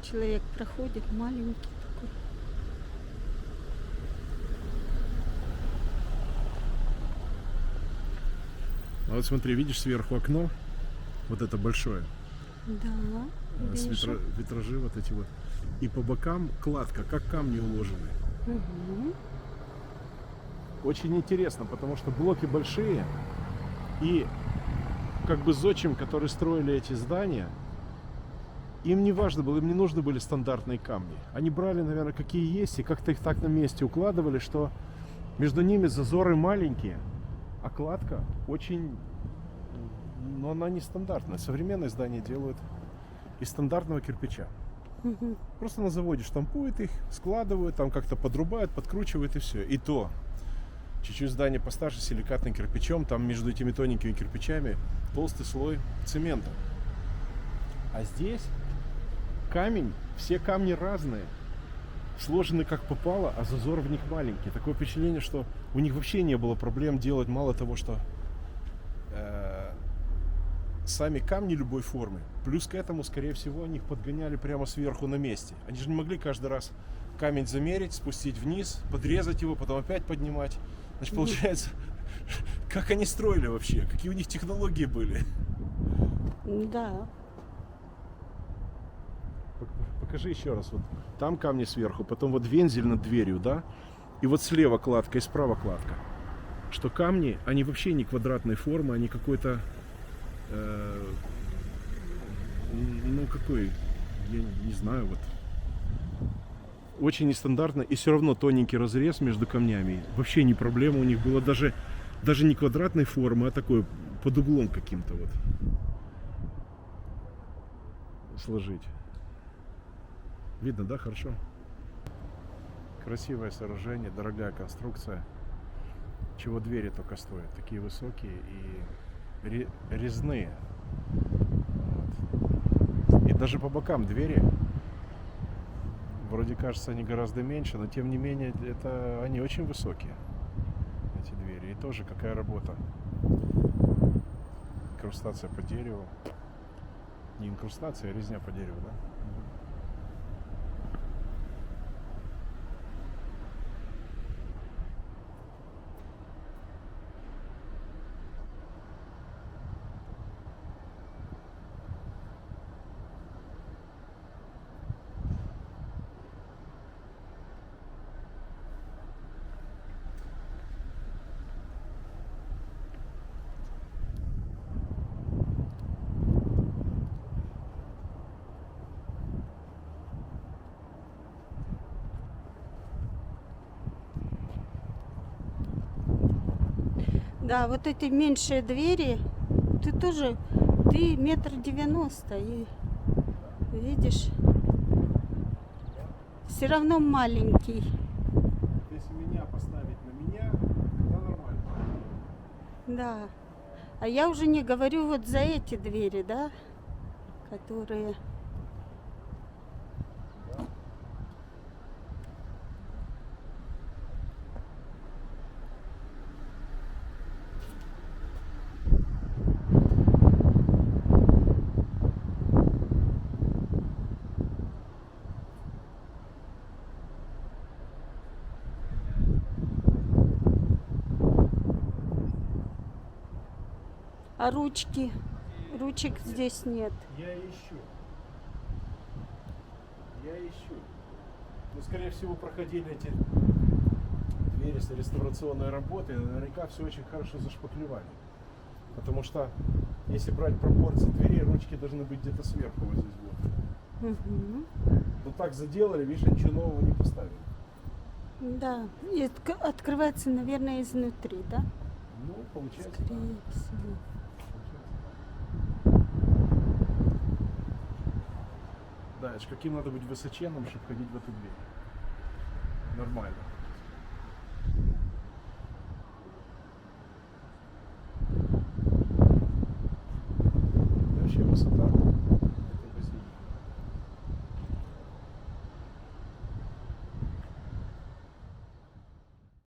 Человек проходит, маленький такой. А вот смотри, видишь сверху окно, вот это большое, Да, с вижу. витражи вот эти вот. И по бокам кладка, как камни уложены. Мгм. Очень интересно, потому что блоки большие, и как бы зодчим, которые строили эти здания, им не важно было, им не нужны были стандартные камни. Они брали, наверное, какие есть, и как-то их так на месте укладывали, что между ними зазоры маленькие, а кладка очень... Но она не стандартная. Современные здания делают из стандартного кирпича. Мгм. Просто на заводе штампуют их, складывают, там как-то подрубают, подкручивают и все. И то, чуть-чуть здание постарше, силикатным кирпичом, там между этими тоненькими кирпичами толстый слой цемента. А здесь камень, все камни разные, сложены как попало, а зазор в них маленький. Такое впечатление, что у них вообще не было проблем делать мало того, что сами камни любой формы, плюс к этому, скорее всего, они их подгоняли прямо сверху на месте. Они же не могли каждый раз камень замерить, спустить вниз, подрезать его, потом опять поднимать. Значит, получается, как они строили вообще, какие у них технологии были. Да. Покажи еще раз. Вот там камни сверху, потом вот вензель над дверью, да? И вот слева кладка и справа кладка. Что камни, они вообще не квадратной формы, они какой-то... ну какой, я не знаю, вот. Очень нестандартно, и все равно тоненький разрез между камнями. Вообще не проблема у них было даже не квадратной формы, а такой под углом каким-то вот сложить. Видно, да, хорошо? Красивое сооружение, дорогая конструкция. Чего двери только стоят. Такие высокие и резные. Вот. И даже по бокам двери, вроде кажется, они гораздо меньше, но тем не менее это они очень высокие, эти двери. И тоже какая работа. Инкрустация по дереву. Не инкрустация, а резня по дереву, да? Да, вот эти меньшие двери, ты тоже, ты 1,90 м, и видишь, все равно маленький. Если меня поставить на меня, то нормально. Да. А я уже не говорю вот за эти двери, да, которые... А ручки? Ручек здесь нет. Я ищу. Ну, скорее всего, проходили эти двери с реставрационной работы, и наверняка все очень хорошо зашпаклевали. Потому что, если брать пропорции дверей, ручки должны быть где-то сверху, вот здесь вот. Мгм. Ну так заделали, видишь, ничего нового не поставили. Да. И открывается, наверное, изнутри, да? Ну, получается, да. Скорее всего. Да, это ж каким надо быть высоченным, чтобы ходить в эту дверь. Нормально.